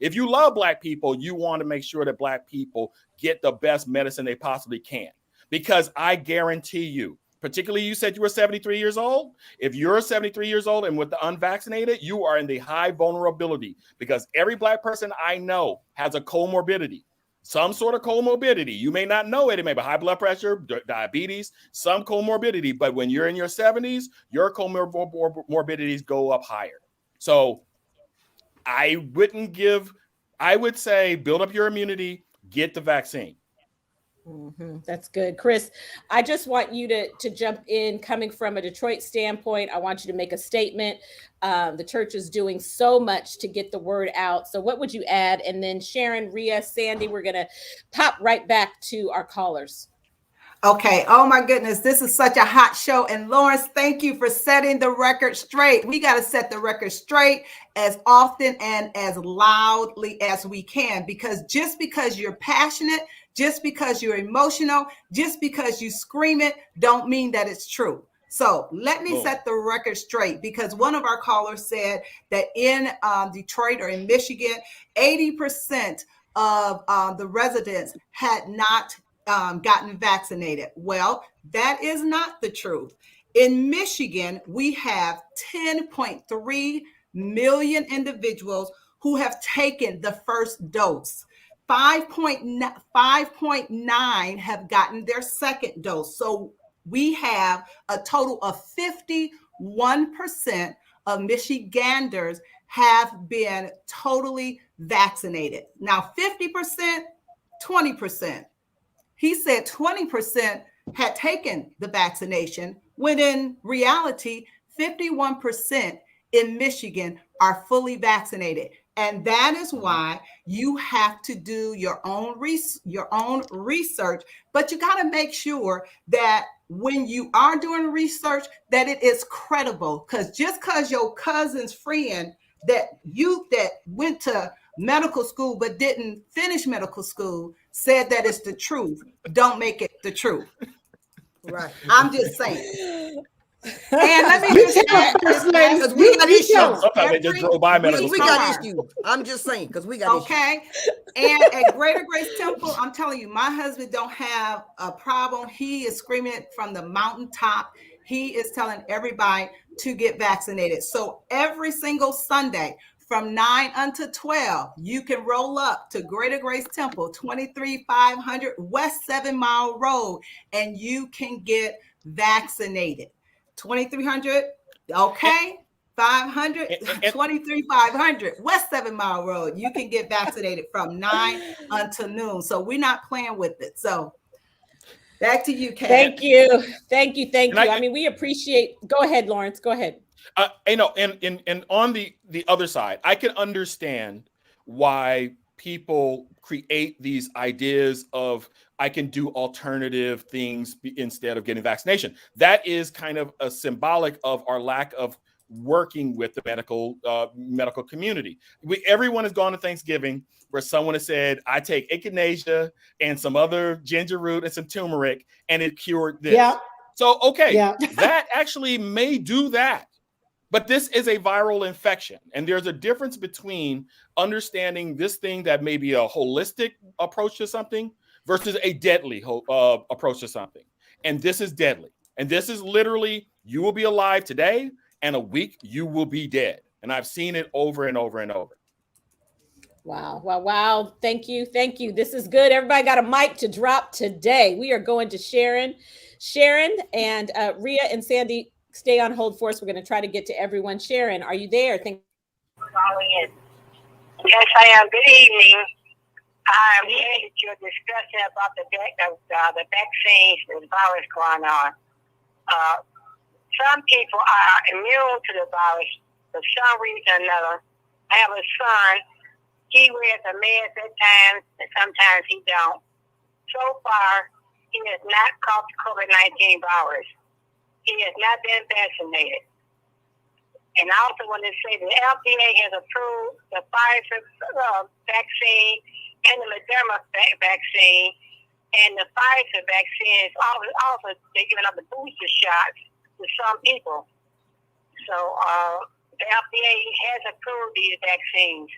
if you love black people, you want to make sure that black people get the best medicine they possibly can. Because I guarantee you, particularly you said you were 73 years old. If you're 73 years old and with the unvaccinated, you are in the high vulnerability because every black person I know has a comorbidity. Some sort of comorbidity. You may not know it. It may be high blood pressure, diabetes, some comorbidity. But when you're in your 70s, your comorbidities go up higher. So I would say build up your immunity, get the vaccine. Mm-hmm. That's good. Chris, I just want you to jump in coming from a Detroit standpoint. I want you to make a statement. The church is doing so much to get the word out. So what would you add? And then Sharon, Rhea, Sandy, we're going to pop right back to our callers. Okay. Oh my goodness. This is such a hot show. And Lawrence, thank you for setting the record straight. We got to set the record straight as often and as loudly as we can, because just because you're passionate, just because you're emotional, just because you scream it, don't mean that it's true. So let me set the record straight, because one of our callers said that in Detroit or in Michigan, 80% of the residents had not gotten vaccinated. Well, that is not the truth. In Michigan, we have 10.3 million individuals who have taken the first dose. 5.9 have gotten their second dose. So we have a total of 51% of Michiganders have been totally vaccinated. Now, 50%, 20%. He said 20% had taken the vaccination, when in reality, 51% in Michigan are fully vaccinated. And that is why you have to do your own research, but you got to make sure that when you are doing research that it is credible, because just because your cousin's friend that went to medical school but didn't finish medical school said that it's the truth, don't make it the truth. Right. I'm just saying. And let me You just tell add us, this ladies. last, we got You issues. tell us. Sometimes they just drove by medical We school. got issues. I'm just saying, because we got issues. okay. And at Greater Grace Temple, I'm telling you, my husband don't have a problem. He is screaming it from the mountaintop. He is telling everybody to get vaccinated. So every single Sunday from 9 until 12, you can roll up to Greater Grace Temple, 23500 West 7 Mile Road, and you can get vaccinated. 2300, okay? 500, 23500 West 7 Mile Road. You can get vaccinated from 9 until noon. So we're not playing with it. So back to you, Kat. Thank you. Thank you. I mean, we appreciate. Go ahead, Lawrence. Go ahead. And on the other side, I can understand why people create these ideas of I can do alternative things instead of getting vaccination. That is kind of a symbolic of our lack of working with the medical community. Everyone has gone to Thanksgiving where someone has said, I take echinacea and some other ginger root and some turmeric, and it cured this. Yeah. So, okay, Yeah. that actually may do that. But this is a viral infection. And there's a difference between understanding this thing that may be a holistic approach to something versus a deadly approach to something. And this is deadly. And this is literally, you will be alive today, and a week you will be dead. And I've seen it over and over and over. Wow. Thank you. This is good. Everybody got a mic to drop today. We are going to Sharon and Rhea and Sandy. Stay on hold for us. We're going to try to get to everyone. Sharon, are you there? Yes, I am. Good evening. I'm here that you're discussing about the vaccines and virus going on. Some people are immune to the virus for some reason or another. I have a son. He wears a mask at times, and sometimes he don't. So far, he has not caught the COVID-19 virus. He has not been vaccinated. And I also want to say the FDA has approved the Pfizer vaccine and the Moderna vaccine, and the Pfizer vaccine is also they're giving up the booster shots to some people. So the FDA has approved these vaccines.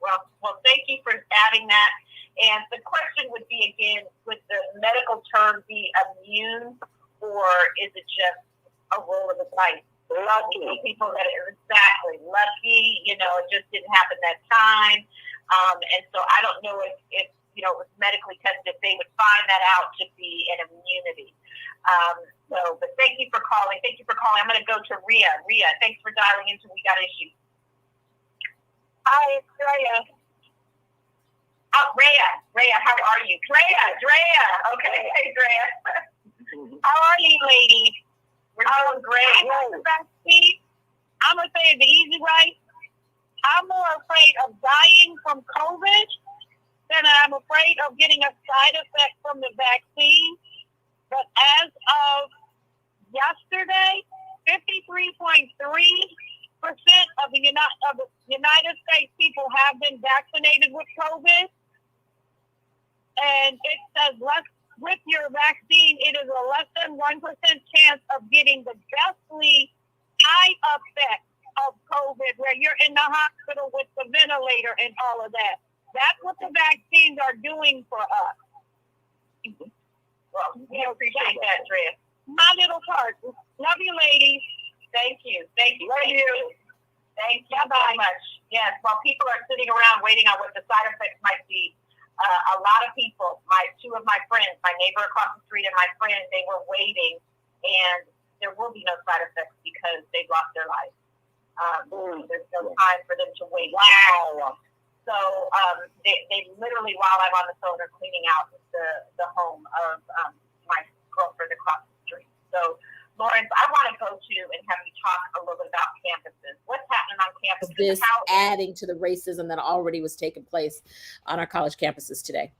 Well, thank you for adding that. And the question would be again, would the medical term be immune, or is it just a roll of the dice? Lucky people that are exactly lucky, it just didn't happen that time. And so I don't know if it was medically tested, if they would find that out to be an immunity. But thank you for calling. I'm going to go to Rhea. Rhea, thanks for dialing into We Got Issues. Hi, it's Drea. Rhea, how are you? Drea. Okay, hey, Drea. How are you, ladies? We're doing great. I'm going to say it the easy way. I'm more afraid of dying from COVID than I'm afraid of getting a side effect from the vaccine. But as of yesterday, 53.3% of the United States people have been vaccinated with COVID. And it says with your vaccine, it is a less than 1% chance of getting the deathly high effect of COVID, where you're in the hospital with the ventilator and all of that. That's what the vaccines are doing for us. Well, we appreciate that, Drea. My little heart. Love you, ladies. Thank you. Love you. Thank you so much. Yes, while people are sitting around waiting on what the side effects might be, A lot of people, two of my friends, my neighbor across the street and my friend, they were waiting, and there will be no side effects because they've lost their life. There's no time for them to wait. Wow. So they literally, while I'm on the phone, are cleaning out the home of my girlfriend across the street. So, Lawrence, I want to go to and have you talk a little bit about campuses. What's happening on campuses? This adding to the racism that already was taking place on our college campuses today.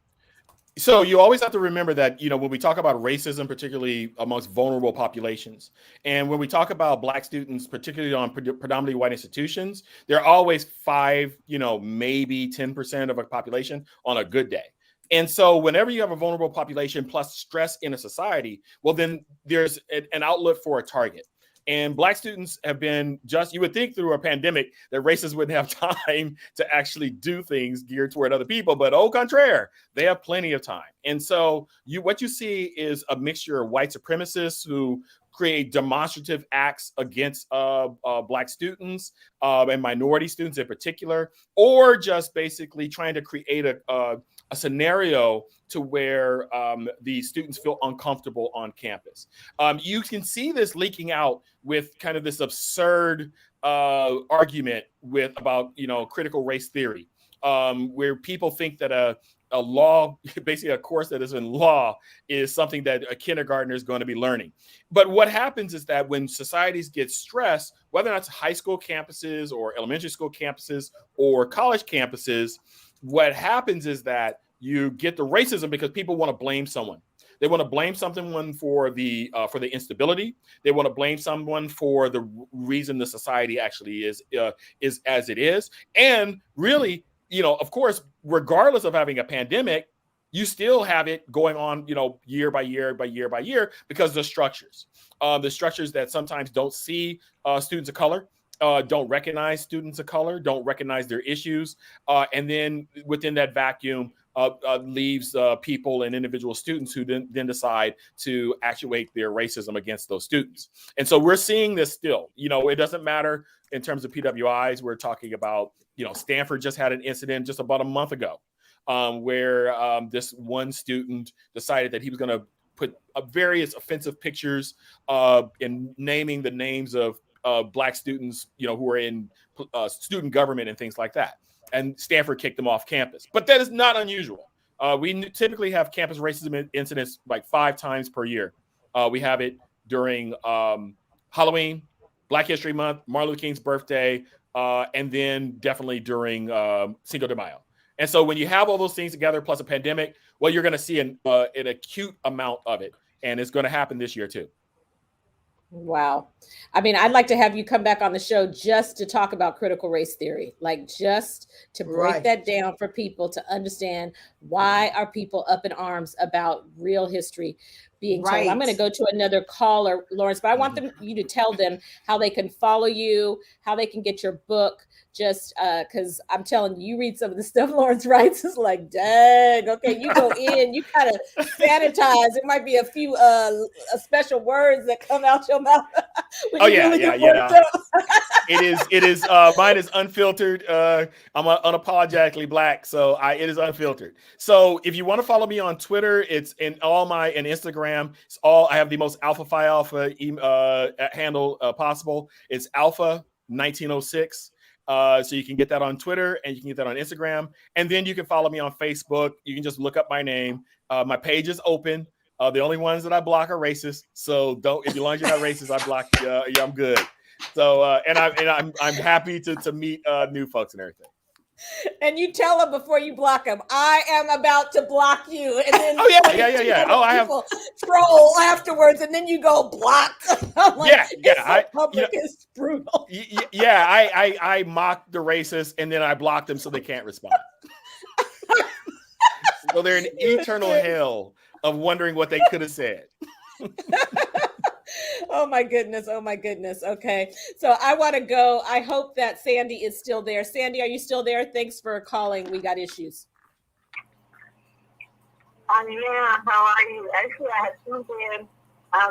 So you always have to remember that, when we talk about racism, particularly amongst vulnerable populations, and when we talk about Black students, particularly on predominantly white institutions, there are always 5, maybe 10% of a population on a good day. And so whenever you have a vulnerable population plus stress in a society, well, then there's an outlet for a target. And Black students have been you would think through a pandemic that racists wouldn't have time to actually do things geared toward other people, but au contraire, they have plenty of time. And so what you see is a mixture of white supremacists who create demonstrative acts against Black students and minority students in particular, or just basically trying to create a scenario to where the students feel uncomfortable on campus. You can see this leaking out with kind of this absurd argument about critical race theory, where people think that a law, basically a course that is in law, is something that a kindergartner is going to be learning. But what happens is that when societies get stressed, whether or not it's high school campuses or elementary school campuses or college campuses, what happens is that you get the racism because people want to blame someone. They want to blame someone for the instability. They want to blame someone for the reason the society actually is as it is. And really, of course, regardless of having a pandemic, you still have it going on, year by year by year by year, because the structures that sometimes don't see students of color, don't recognize students of color, don't recognize their issues, and then within that vacuum leaves people and individual students who then decide to actuate their racism against those students. And so we're seeing this still. It doesn't matter in terms of PWIs. We're talking about, Stanford just had an incident just about a month ago where this one student decided that he was going to put various offensive pictures in naming the names of Black students, who are in student government and things like that. And Stanford kicked them off campus. But that is not unusual. We typically have campus racism incidents like 5 times per year. We have it during Halloween, Black History Month, Martin Luther King's birthday, and then definitely during Cinco de Mayo. And so when you have all those things together, plus a pandemic, well, you're going to see an acute amount of it. And it's going to happen this year too. Wow. I mean, I'd like to have you come back on the show just to talk about critical race theory, like just to break that down for people to understand why are people up in arms about real history being told. I'm going to go to another caller, Lawrence, but I want you to tell them how they can follow you, how they can get your book, just because I'm telling you, you read some of the stuff Lawrence writes, it's like, dang, okay, you go in, you kind of sanitize. It might be a few special words that come out your mouth. It is mine is unfiltered. I'm unapologetically Black, so it is unfiltered. So if you want to follow me on Twitter, it's in and Instagram. It's all, I have the most alpha phi alpha handle possible. It's alpha 1906. So you can get that on Twitter and you can get that on Instagram. And then you can follow me on Facebook. You can just look up my name. My page is open. The only ones that I block are racist. So if you long as you're not racist, I block you. Yeah, I'm good. So and I'm happy to meet new folks and everything. And you tell them before you block them, I am about to block you. And then I have troll afterwards, and then you go block. Public is brutal. I mock the racists and then I block them so they can't respond. So they're in eternal hell of wondering what they could have said. Oh my goodness. Okay. So I want to go. I hope that Sandy is still there. Sandy, are you still there? Thanks for calling. We got issues. Yeah. How are you? Actually, I had tuned in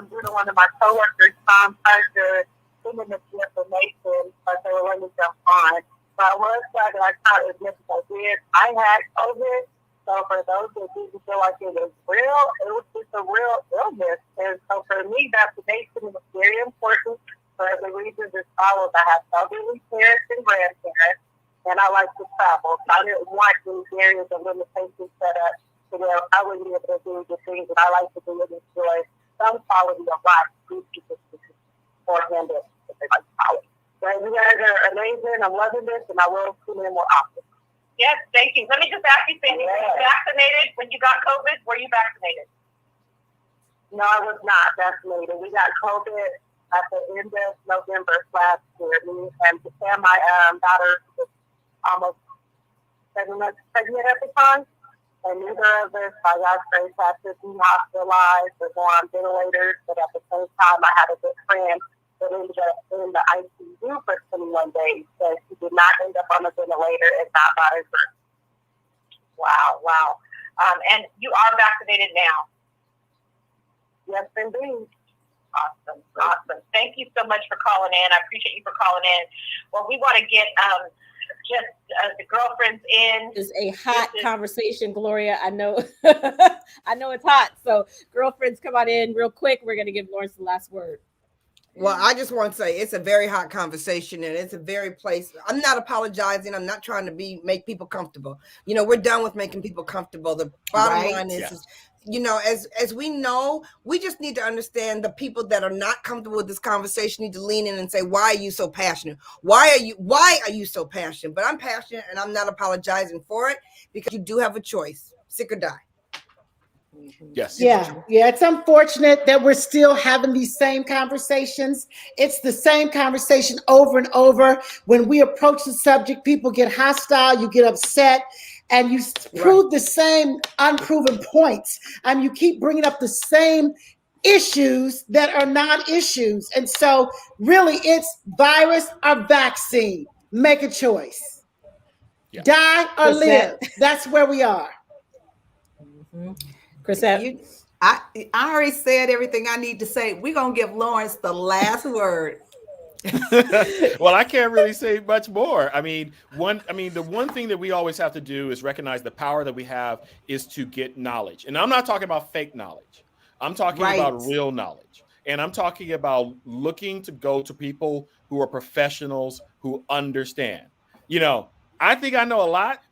due to one of my coworkers sponsored sending this information, but they were letting me jump on. But I was glad that I caught it because I did. I had COVID, So for those that didn't feel like it was real, it was just a real illness. And so for me, vaccination was very important for the reasons as follows. I have elderly parents and grandparents, and I like to travel. So I didn't want these areas of limitations set up to where I wouldn't be able to do the things that I like to do and enjoy some quality of life. Or handle if they like to call it. But you guys are amazing. I'm loving this, and I will tune in more often. Yes, thank you. Let me just ask you, Sandy, were you vaccinated when you got COVID? Were you vaccinated? No, I was not vaccinated. We got COVID at the end of November last year. Me and my daughter was almost 7 months pregnant at the time, and neither of us, by God's grace, had to be hospitalized or go on ventilators. But at the same time, I had a good friend that ended up in the ICU for 21 days. So she did not end up on a ventilator and not by her birth. Wow. And you are vaccinated now? Yes, indeed. Awesome. Thank you so much for calling in. I appreciate you for calling in. Well, we want to get the girlfriends in. It's a hot conversation, Gloria. I know I know it's hot. So girlfriends, come on in real quick. We're going to give Lawrence the last word. Well, I just want to say it's a very hot conversation, and it's a very place. I'm not apologizing. I'm not trying to make people comfortable. We're done with making people comfortable. The bottom line is, as we know, we just need to understand the people that are not comfortable with this conversation need to lean in and say, why are you so passionate? Why are you so passionate? But I'm passionate, and I'm not apologizing for it, because you do have a choice: sick or die. Yes. Yeah. It's unfortunate that we're still having these same conversations. It's the same conversation over and over. When we approach the subject, people get hostile, you get upset, and you prove the same unproven points. And you keep bringing up the same issues that are not issues. And so really it's virus or vaccine. Make a choice. Yeah. Die or live. That's where we are. Mm-hmm. Crisette? I already said everything I need to say. We're going to give Lawrence the last word. Well, I can't really say much more. The one thing that we always have to do is recognize the power that we have is to get knowledge. And I'm not talking about fake knowledge. I'm talking about real knowledge. And I'm talking about looking to go to people who are professionals who understand. I think I know a lot,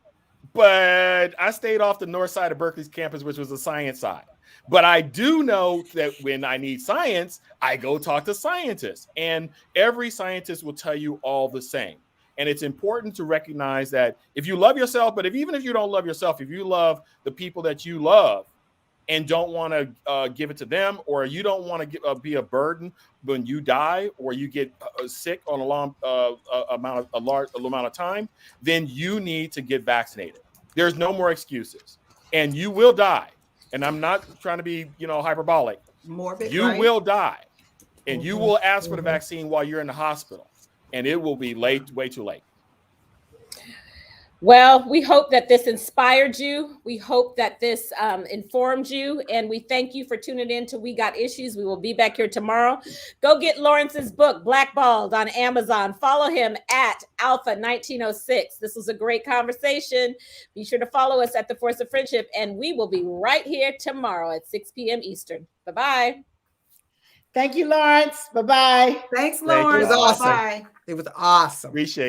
but I stayed off the north side of Berkeley's campus, which was the science side. But I do know that when I need science, I go talk to scientists. And every scientist will tell you all the same. And it's important to recognize that if you love yourself, but even if you don't love yourself, if you love the people that you love and don't want to give it to them, or you don't want to be a burden when you die or you get sick on a large amount of time, then you need to get vaccinated. There's no more excuses, and you will die. And I'm not trying to be, hyperbolic. Morbid, you will die, and you will ask for the vaccine while you're in the hospital, and it will be way too late. Well, we hope that this inspired you. We hope that this informed you. And we thank you for tuning in to We Got Issues. We will be back here tomorrow. Go get Lawrence's book, Blackballed, on Amazon. Follow him at Alpha1906. This was a great conversation. Be sure to follow us at The Force of Friendship. And we will be right here tomorrow at 6 p.m. Eastern. Bye-bye. Thank you, Lawrence. Bye-bye. Thanks, Lawrence. It was awesome. Bye. It was awesome. Appreciate it.